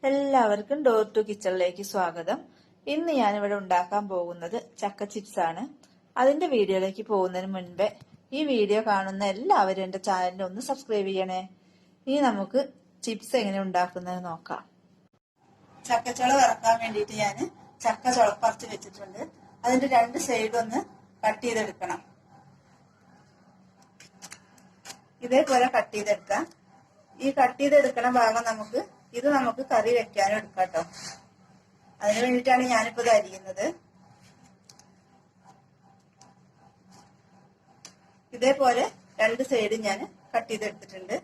എല്ലാവർക്കും door to കിച്ചണിലേക്ക് സ്വാഗതം. ഇന്ന് ഞാനിവിടെ ഉണ്ടാക്കാൻ പോകുന്നത് ചക്ക ചിപ്സ് ആണ്. അതിന്റെ വീഡിയോയിലേക്ക് പോകുന്നതിന് മുൻപേ ഈ വീഡിയോ കാണുന്ന എല്ലാവരും എന്റെ ചാനലിനെ ഒന്ന് സബ്സ്ക്രൈബ് ചെയ്യണേ. ഇനി നമുക്ക് ചിപ്സ് എങ്ങനെ ഉണ്ടാക്കുന്നത് നോക്കാം. ചക്കച്ചുള വറക്കാൻ വേണ്ടിയിട്ട് ഞാൻ ചക്ക ചുളപ്പറച്ച് വെച്ചിട്ടുണ്ട്. അതിന്റെ രണ്ട് സൈഡ് ഒന്ന് കട്ട് ചെയ്തെടുക്കണം. ഇതേപോലെ കട്ട് ചെയ്തെടുക്കാം. ഈ കട്ട് ചെയ്തെടുക്കണ ഭാഗം നമുക്ക് കറി വെക്കാനും എടുക്കാം കേട്ടോ. അതിനു വേണ്ടിയിട്ടാണ് ഞാനിപ്പോ ഇത് അരിയുന്നത്. ഇതേപോലെ രണ്ട് സൈഡ് ഞാൻ കട്ട് ചെയ്തെടുത്തിട്ടുണ്ട്.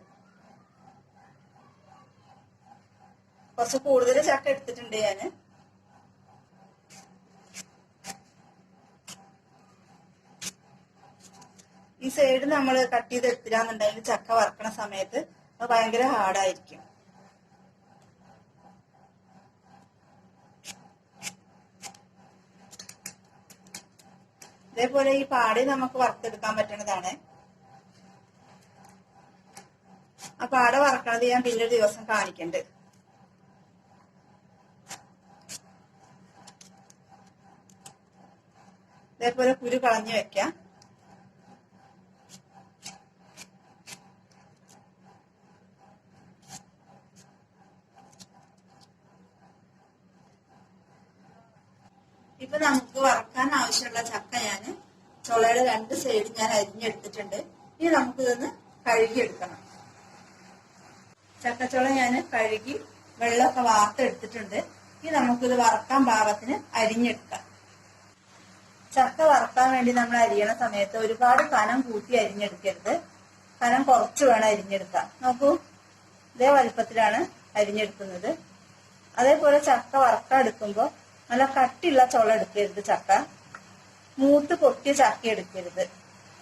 കുറച്ച് കൂടുതൽ ചക്ക എടുത്തിട്ടുണ്ട് ഞാന്. ഈ സൈഡ് നമ്മൾ കട്ട് ചെയ്തെടുത്തില്ലാന്നുണ്ടെങ്കിൽ ചക്ക വറക്കണ സമയത്ത് അത് ഭയങ്കര ഹാർഡായിരിക്കും. ഇതേപോലെ ഈ പാടി നമുക്ക് വറുത്തെടുക്കാൻ പറ്റുന്നതാണ്. ആ പാട വറക്കണത് ഞാൻ പിന്നൊരു ദിവസം കാണിക്കണ്ട്. ഇതേപോലെ കുരു കളഞ്ഞു വെക്കാം. ഇപ്പൊ നമുക്ക് വറക്കാൻ ആവശ്യമുള്ള ചക്ക ഞാൻ ചുളയുടെ രണ്ട് സൈഡ് ഞാൻ അരിഞ്ഞെടുത്തിട്ടുണ്ട്. ഇനി നമുക്കിതൊന്ന് കഴുകിയെടുക്കണം. ചക്കച്ചുള ഞാൻ കഴുകി വെള്ളമൊക്കെ വാർത്തെടുത്തിട്ടുണ്ട്. ഇനി നമുക്കിത് വറക്കാൻ പാകത്തിന് അരിഞ്ഞെടുക്കാം. ചക്ക വറക്കാൻ വേണ്ടി നമ്മൾ അരിയണ സമയത്ത് ഒരുപാട് കനം കൂട്ടി അരിഞ്ഞെടുക്കരുത്. കനം കുറച്ച് വേണം അരിഞ്ഞെടുക്കാൻ. നോക്കൂ, ഇതേ വലുപ്പത്തിലാണ് അരിഞ്ഞെടുക്കുന്നത്. അതേപോലെ ചക്ക വറക്കാൻ എടുക്കുമ്പോൾ നല്ല കട്ടിയുള്ള ചുള എടുക്കരുത്. ചക്ക മൂത്ത് പൊട്ടിയ ചക്ക എടുക്കരുത്.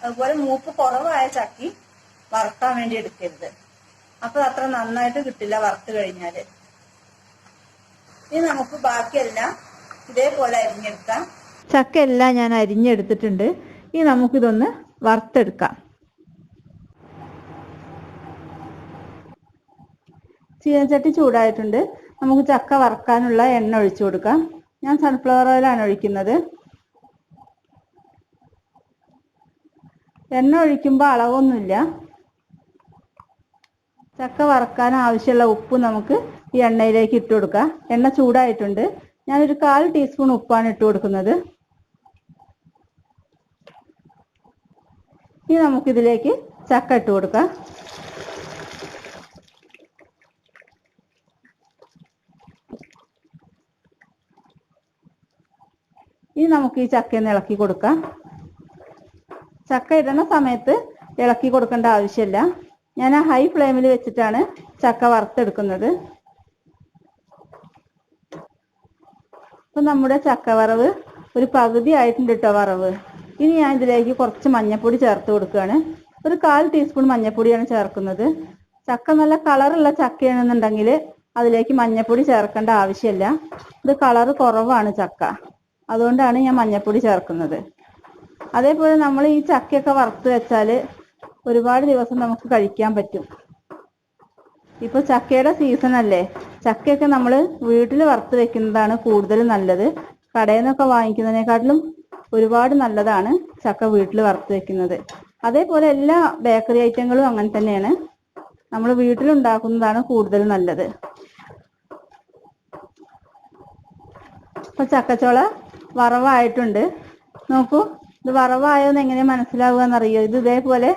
അതുപോലെ മൂപ്പ് കുറവായ ചക്കി വറുക്കാൻ വേണ്ടി എടുക്കരുത്. അപ്പൊ അത്ര നന്നായിട്ട് കിട്ടില്ല വറുത്ത് കഴിഞ്ഞാല്. ഇനി നമുക്ക് ബാക്കിയെല്ലാം ഇതേപോലെ അരിഞ്ഞെടുക്കാം. ചക്ക എല്ലാം ഞാൻ അരിഞ്ഞെടുത്തിട്ടുണ്ട്. ഇനി നമുക്കിതൊന്ന് വറുത്തെടുക്കാം. ചീനച്ചട്ടി ചൂടായിട്ടുണ്ട്. നമുക്ക് ചക്ക വറക്കാനുള്ള എണ്ണ ഒഴിച്ചു കൊടുക്കാം. ഞാൻ സൺഫ്ലവർ ഓയിലാണ് ഒഴിക്കുന്നത്. എണ്ണ ഒഴിക്കുമ്പോൾ അളവൊന്നുമില്ല. ചക്ക വറക്കാൻ ആവശ്യമുള്ള ഉപ്പ് നമുക്ക് ഈ എണ്ണയിലേക്ക് ഇട്ട് കൊടുക്കാം. എണ്ണ ചൂടായിട്ടുണ്ട്. ഞാനൊരു 1/4 ടീസ്പൂൺ ഉപ്പാണ് ഇട്ട് കൊടുക്കുന്നത്. ഇനി നമുക്കിതിലേക്ക് ചക്ക ഇട്ട് കൊടുക്കാം. ഇനി നമുക്ക് ഈ ചക്കയൊന്ന് ഇളക്കി കൊടുക്കാം. ചക്ക ഇടുന്ന സമയത്ത് ഇളക്കി കൊടുക്കേണ്ട ആവശ്യമില്ല. ഞാൻ ആ ഹൈ ഫ്ലെയിമിൽ വെച്ചിട്ടാണ് ചക്ക വറുത്തെടുക്കുന്നത്. ഇപ്പൊ നമ്മുടെ ചക്ക വറവ് ഒരു പകുതി ആയിട്ടുണ്ട് കേട്ടോ വറവ്. ഇനി ഞാൻ ഇതിലേക്ക് കുറച്ച് മഞ്ഞൾപ്പൊടി ചേർത്ത് കൊടുക്കുകയാണ്. ഒരു 1/4 ടീസ്പൂൺ മഞ്ഞൾപ്പൊടിയാണ് ചേർക്കുന്നത്. ചക്ക നല്ല കളറുള്ള ചക്കയാണെന്നുണ്ടെങ്കിൽ അതിലേക്ക് മഞ്ഞൾപ്പൊടി ചേർക്കേണ്ട ആവശ്യമില്ല. ഇത് കളറ് കുറവാണ് ചക്ക, അതുകൊണ്ടാണ് ഞാൻ മഞ്ഞൾപ്പൊടി ചേർക്കുന്നത്. അതേപോലെ നമ്മൾ ഈ ചക്കയൊക്കെ വറുത്ത് വെച്ചാൽ ഒരുപാട് ദിവസം നമുക്ക് കഴിക്കാൻ പറ്റും. ഇപ്പൊ ചക്കയുടെ സീസൺ അല്ലേ. ചക്കയൊക്കെ നമ്മൾ വീട്ടിൽ വറുത്ത് വെക്കുന്നതാണ് കൂടുതൽ നല്ലത്. കടയിൽ നിന്നൊക്കെ വാങ്ങിക്കുന്നതിനെക്കാട്ടിലും ഒരുപാട് നല്ലതാണ് ചക്ക വീട്ടിൽ വറുത്ത് വെക്കുന്നത്. അതേപോലെ എല്ലാ ബേക്കറി ഐറ്റങ്ങളും അങ്ങനെ തന്നെയാണ്. നമ്മൾ വീട്ടിലുണ്ടാക്കുന്നതാണ് കൂടുതൽ നല്ലത്. ഇപ്പൊ ചക്കച്ചോള വറവായിട്ടുണ്ട്. നോക്കൂ, ഇത് വറവായോന്ന് എങ്ങനെ മനസ്സിലാവുക എന്നറിയോ? ഇത് ഇതേപോലെ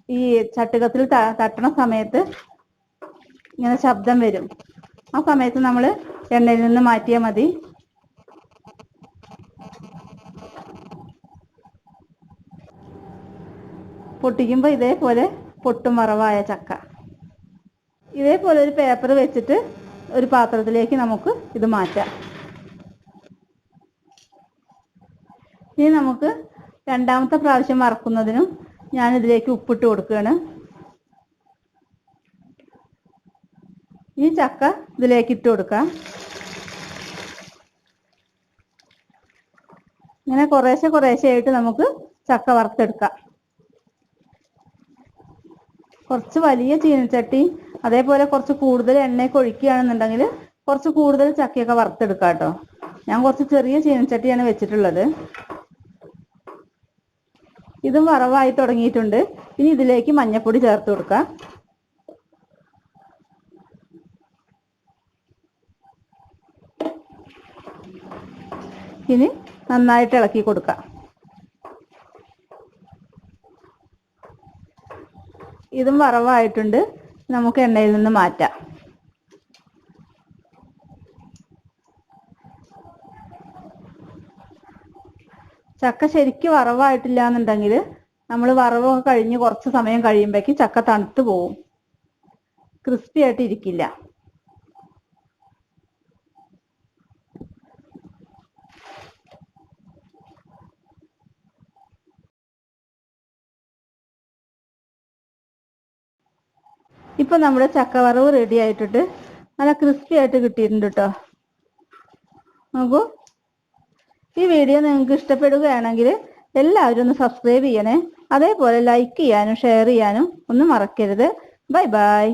ഈ ചട്ടുകത്തിൽ തട്ടണ സമയത്ത് ഇങ്ങനെ ശബ്ദം വരും. ആ സമയത്ത് നമ്മൾ എണ്ണയിൽ നിന്ന് മാറ്റിയാൽ മതി. പൊട്ടിക്കുമ്പോൾ ഇതേപോലെ പൊട്ടും വറവായ ചക്ക. ഇതേപോലെ ഒരു പേപ്പർ വെച്ചിട്ട് ഒരു പാത്രത്തിലേക്ക് നമുക്ക് ഇത് മാറ്റാം. ഇനി നമുക്ക് രണ്ടാമത്തെ പ്രാവശ്യം വറക്കുന്നതിനും ഞാൻ ഇതിലേക്ക് ഉപ്പിട്ട് കൊടുക്കുകയാണ്. ഈ ചക്ക ഇതിലേക്ക് ഇട്ട് കൊടുക്കാം. ഇങ്ങനെ കുറേശ്ശെ ആയിട്ട് നമുക്ക് ചക്ക വറുത്തെടുക്കാം. കുറച്ച് വലിയ ചീനച്ചട്ടി അതേപോലെ കുറച്ച് കൂടുതൽ എണ്ണയൊക്കെ ഒഴിക്കുകയാണെന്നുണ്ടെങ്കിൽ കുറച്ച് കൂടുതൽ ചക്കയൊക്കെ വറുത്തെടുക്കാം കേട്ടോ. ഞാൻ കുറച്ച് ചെറിയ ചീനച്ചട്ടിയാണ് വെച്ചിട്ടുള്ളത്. ഇതും വറവായി തുടങ്ങിയിട്ടുണ്ട്. ഇനി ഇതിലേക്ക് മഞ്ഞൾപ്പൊടി ചേർത്ത് കൊടുക്കാം. ഇനി നന്നായിട്ട് ഇളക്കി കൊടുക്കാം. ഇതും വറവായിട്ടുണ്ട്. നമുക്ക് എണ്ണയിൽ നിന്ന് മാറ്റാം. ചക്ക ശരിക്കും വറവായിട്ടില്ല എന്നുണ്ടെങ്കിൽ നമ്മൾ വറവൊക്കെ കഴിഞ്ഞ് കുറച്ച് സമയം കഴിയുമ്പോഴേക്കും ചക്ക തണുത്ത് പോവും, ക്രിസ്പി ആയിട്ട് ഇരിക്കില്ല. ഇപ്പൊ നമ്മുടെ ചക്ക വറവ് റെഡി ആയിട്ടിട്ട് നല്ല ക്രിസ്പി ആയിട്ട് കിട്ടിയിട്ടുണ്ട് കേട്ടോ. നോക്കൂ. ഈ വീഡിയോ നിങ്ങൾക്ക് ഇഷ്ടപ്പെടുകയാണെങ്കിൽ എല്ലാവരും ഒന്ന് സബ്സ്ക്രൈബ് ചെയ്യണേ. അതേപോലെ ലൈക്ക് ചെയ്യാനും ഷെയർ ചെയ്യാനും ഒന്നും മറക്കരുത്. Bye bye.